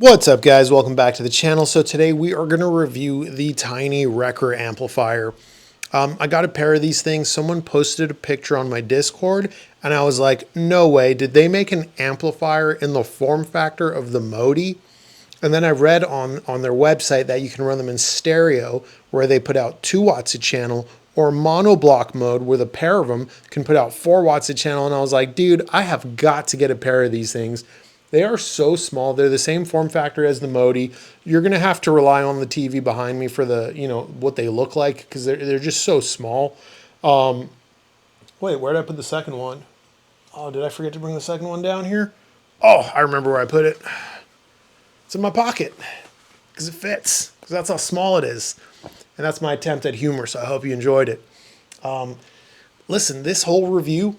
What's up, guys? Welcome back to the channel. So today we are going to review the tiny Rekkr amplifier. I got a pair of these things. Someone posted a picture on my Discord and I was like, no way. Did they make an amplifier in the form factor of the Modi? And then I read on their website that you can run them in stereo where they put out 2 watts a channel, or monoblock mode where the pair of them can put out 4 watts a channel. And I was like, dude, I have got to get a pair of these things. They are so small. They're the same form factor as the Modi. You're going to have to rely on the TV behind me for the, what they look like, because they're just so small. Wait, where did I put the second one? Oh, did I forget to bring the second one down here? Oh, I remember where I put it. It's in my pocket because it fits, because that's how small it is. And that's my attempt at humor, so I hope you enjoyed it. Listen, this whole review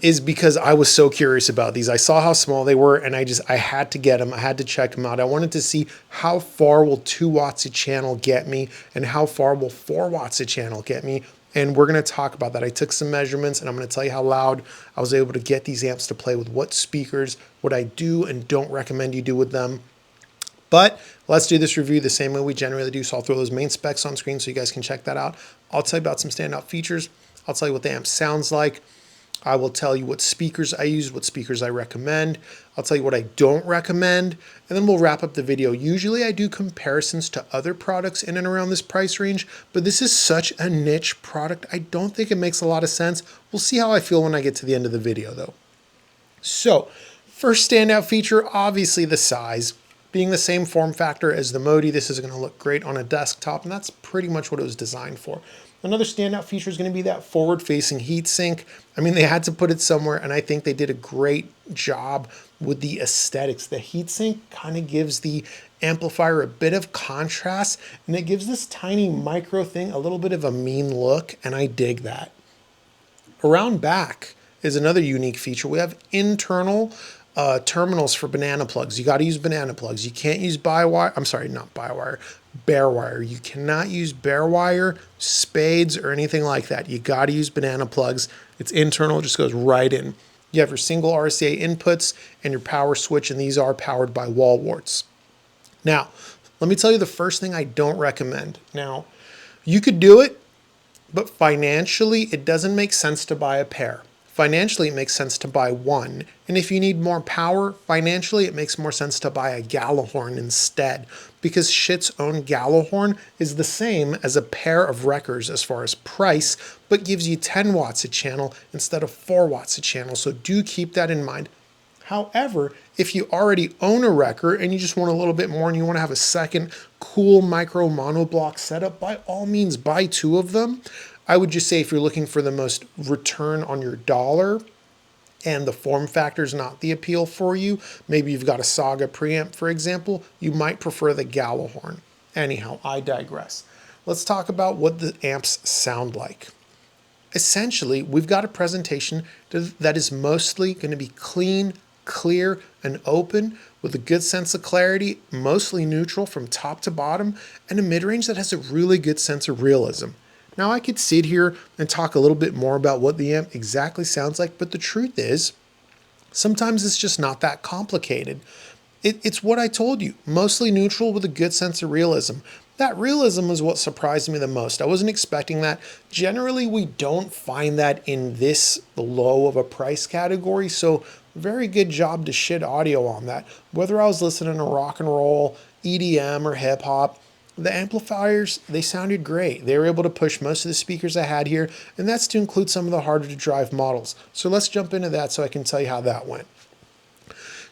is because I was so curious about these. I saw how small they were and I had to get them. I had to check them out. I wanted to see how far will 2 watts a channel get me and how far will 4 watts a channel get me. And we're going to talk about that. I took some measurements and I'm going to tell you how loud I was able to get these amps to play with what speakers, what I do and don't recommend you do with them. But let's do this review the same way we generally do. So I'll throw those main specs on screen so you guys can check that out. I'll tell you about some standout features. I'll tell you what the amp sounds like. I will tell you what speakers I use, what speakers I recommend. I'll tell you what I don't recommend, and then we'll wrap up the video. Usually I do comparisons to other products in and around this price range, but this is such a niche product, I don't think it makes a lot of sense. We'll see how I feel when I get to the end of the video though. So, first standout feature, obviously the size. Being the same form factor as the Modi, this is going to look great on a desktop, and that's pretty much what it was designed for. Another standout feature is going to be that forward-facing heatsink. I mean, they had to put it somewhere, and I think they did a great job with the aesthetics. The heatsink kind of gives the amplifier a bit of contrast, and it gives this tiny micro thing a little bit of a mean look, and I dig that. Around back is another unique feature. We have internal terminals for banana plugs. You got to use banana plugs. You can't use bare wire. You cannot use bare wire, spades, or anything like that. You got to use banana plugs. It's internal, it just goes right in. You have your single RCA inputs and your power switch, and these are powered by wall warts. Now, let me tell you the first thing I don't recommend. Now, you could do it, but financially, it doesn't make sense to buy a pair. Financially, it makes sense to buy one. And if you need more power, financially, it makes more sense to buy a Gallahorn instead, because Schiit's own Gallahorn is the same as a pair of Rekkrs as far as price, but gives you 10 watts a channel instead of 4 watts a channel. So do keep that in mind. However, if you already own a Rekkr and you just want a little bit more and you want to have a second cool micro monoblock setup, by all means buy 2 of them. I would just say if you're looking for the most return on your dollar and the form factor is not the appeal for you, maybe you've got a Saga preamp, for example, you might prefer the Gallahorn. Anyhow, I digress. Let's talk about what the amps sound like. Essentially, we've got a presentation that is mostly going to be clean, clear, and open with a good sense of clarity, mostly neutral from top to bottom, and a mid-range that has a really good sense of realism. Now, I could sit here and talk a little bit more about what the amp exactly sounds like, but the truth is, sometimes it's just not that complicated. It's what I told you, mostly neutral with a good sense of realism. That realism is what surprised me the most. I wasn't expecting that. Generally, we don't find that in this low of a price category, so very good job to Schiit Audio on that. Whether I was listening to rock and roll, EDM, or hip hop, the amplifiers, they sounded great. They were able to push most of the speakers I had here, and that's to include some of the harder to drive models. So let's jump into that so I can tell you how that went.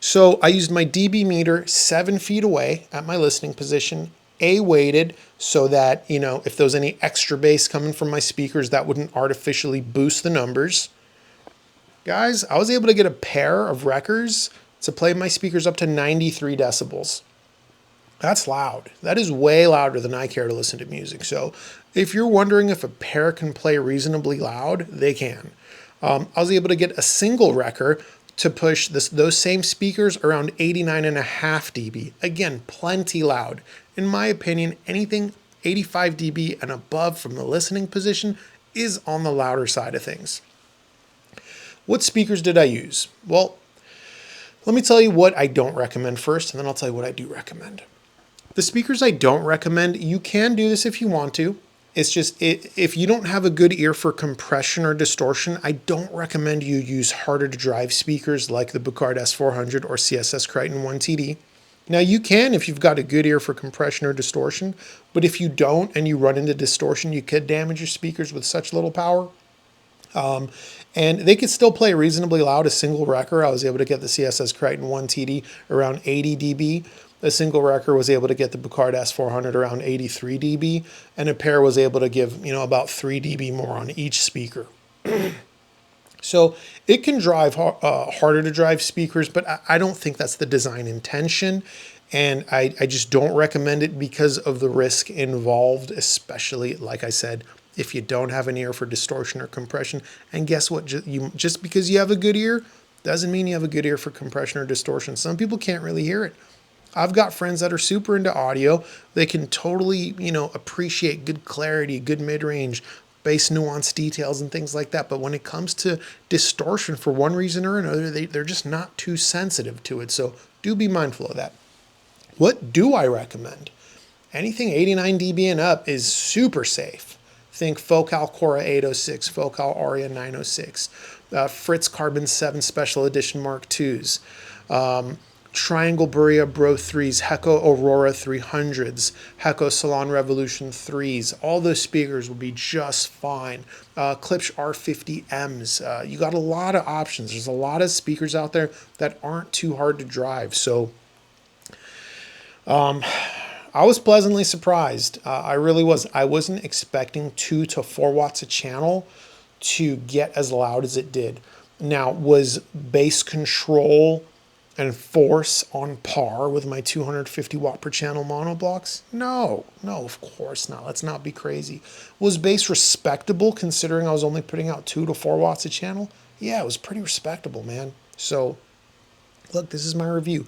So I used my dB meter 7 feet away at my listening position, A-weighted, so that, if there was any extra bass coming from my speakers, that wouldn't artificially boost the numbers. Guys, I was able to get a pair of Rekkrs to play my speakers up to 93 decibels. That's loud. That is way louder than I care to listen to music. So if you're wondering if a pair can play reasonably loud, they can. I was able to get a single Rekkr to push those same speakers around 89.5 dB. Again, plenty loud. In my opinion, anything 85 dB and above from the listening position is on the louder side of things. What speakers did I use? Well, Let me tell you what I don't recommend first, and then I'll tell you what I do recommend. The speakers I don't recommend, you can do this if you want to. It's just, if you don't have a good ear for compression or distortion, I don't recommend you use harder to drive speakers like the Bucard S400 or CSS Crichton 1TD. Now you can if you've got a good ear for compression or distortion, but if you don't and you run into distortion, you could damage your speakers with such little power. And they could still play reasonably loud. A single Rekkr, I was able to get the CSS Crichton 1TD around 80 dB. A single Rekkr was able to get the Bucard S400 around 83 dB, and a pair was able to give, about 3 dB more on each speaker. So it can drive harder to drive speakers, but I don't think that's the design intention. And I just don't recommend it because of the risk involved, especially, like I said, if you don't have an ear for distortion or compression. And guess what? Just because you have a good ear doesn't mean you have a good ear for compression or distortion. Some people can't really hear it. I've got friends that are super into audio. They can totally, appreciate good clarity, good mid-range, bass nuance details and things like that. But when it comes to distortion, for one reason or another, they're just not too sensitive to it. So do be mindful of that. What do I recommend? Anything 89 dB and up is super safe. Think Focal Cora 806, Focal Aria 906, Fritz Carbon 7 Special Edition Mark IIs, Triangle Buria Bro 3s, Hecko Aurora 300s, Hecko Salon Revolution 3s. All those speakers will be just fine. Klipsch R50Ms. You got a lot of options. There's a lot of speakers out there that aren't too hard to drive. So I was pleasantly surprised. I really was. I wasn't expecting 2 to 4 watts a channel to get as loud as it did. Now, was bass control and force on par with my 250 watt per channel monoblocks? No, of course not. Let's not be crazy. Was bass respectable considering I was only putting out 2 to 4 watts a channel? Yeah, it was pretty respectable, man. So look, this is my review.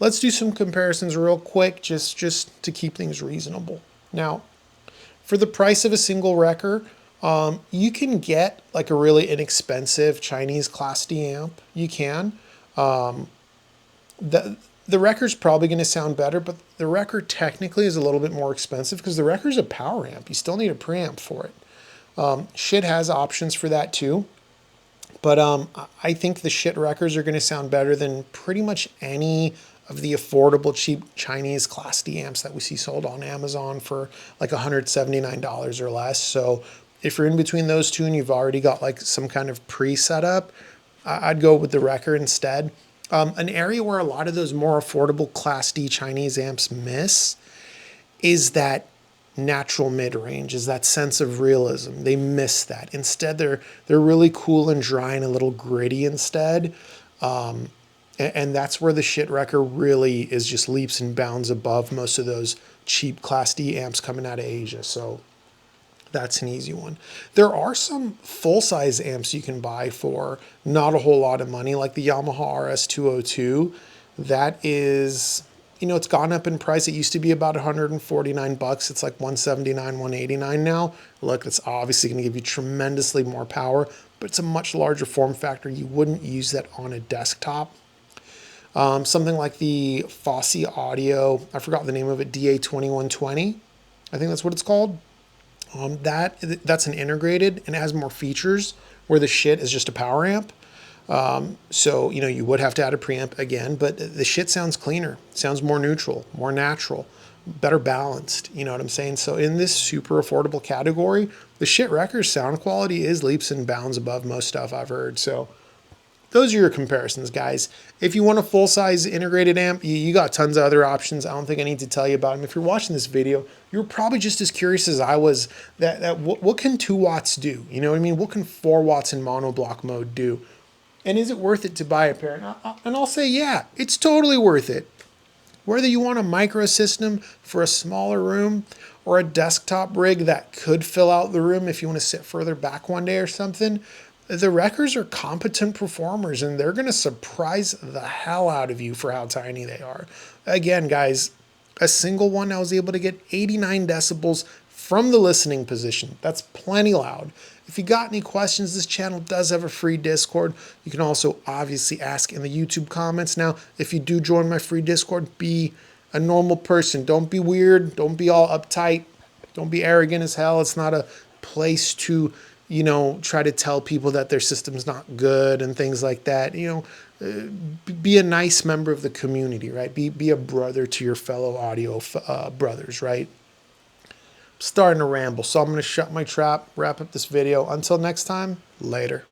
Let's do some comparisons real quick, just to keep things reasonable. Now, for the price of a single Rekkr, you can get like a really inexpensive Chinese Class D amp. You can. The Rekkr's probably going to sound better, but the Rekkr technically is a little bit more expensive because the Rekkr's a power amp. You still need a preamp for it. Schiit has options for that too. But I think the Schiit Rekkrs are going to sound better than pretty much any of the affordable, cheap Chinese Class D amps that we see sold on Amazon for like $179 or less. So if you're in between those two and you've already got like some kind of pre-setup, I'd go with the Rekkr instead. An area where a lot of those more affordable Class D Chinese amps miss is that natural mid-range, is that sense of realism. They miss that. Instead, they're really cool and dry and a little gritty instead. And that's where the Schiit Rekkr really is just leaps and bounds above most of those cheap Class D amps coming out of Asia. So that's an easy one. There are some full-size amps you can buy for not a whole lot of money, like the Yamaha RS202. That is, it's gone up in price. It used to be about 149 bucks. It's like 179, 189 now. Look, it's obviously going to give you tremendously more power, but it's a much larger form factor. You wouldn't use that on a desktop. Something like the Fosse Audio, I forgot the name of it, DA2120. I think that's what it's called. That's an integrated and it has more features where the Schiit is just a power amp. So, you would have to add a preamp again, but the Schiit sounds cleaner, sounds more neutral, more natural, better balanced. You know what I'm saying? So in this super affordable category, the Schiit Rekkr's sound quality is leaps and bounds above most stuff I've heard. So those are your comparisons, guys. If you want a full-size integrated amp, you got tons of other options. I don't think I need to tell you about them. If you're watching this video, you're probably just as curious as I was that what can 2 watts do? You know what I mean? What can 4 watts in monoblock mode do? And is it worth it to buy a pair? And I'll say, yeah, it's totally worth it. Whether you want a micro system for a smaller room or a desktop rig that could fill out the room if you want to sit further back one day or something, the Rekkrs are competent performers and they're going to surprise the hell out of you for how tiny they are. Again, guys, a single one I was able to get 89 decibels, from the listening position. That's plenty loud. If you got any questions, this channel does have a free Discord. You can also obviously ask in the YouTube comments. Now, if you do join my free Discord, be a normal person. Don't be weird. Don't be all uptight. Don't be arrogant as hell. It's not a place to, you know, try to tell people that their system's not good and things like that. You know, be a nice member of the community, right? Be a brother to your fellow audio brothers, right? Starting to ramble, so I'm going to shut my trap, wrap up this video. Until next time, later.